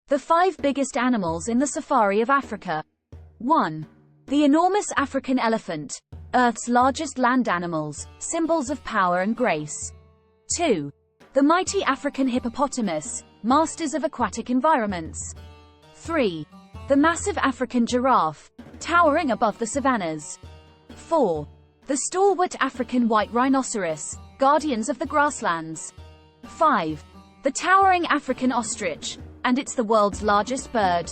The 5 biggest animals in the safari of Africa. 1. The enormous African elephant, Earth's largest land animals, symbols of power and grace. 2. The mighty African hippopotamus, masters of aquatic environments. 3. The massive African giraffe, towering above the savannas. 4. The stalwart African white rhinoceros, guardians of the grasslands. 5. The towering African ostrich, and it's the world's largest bird.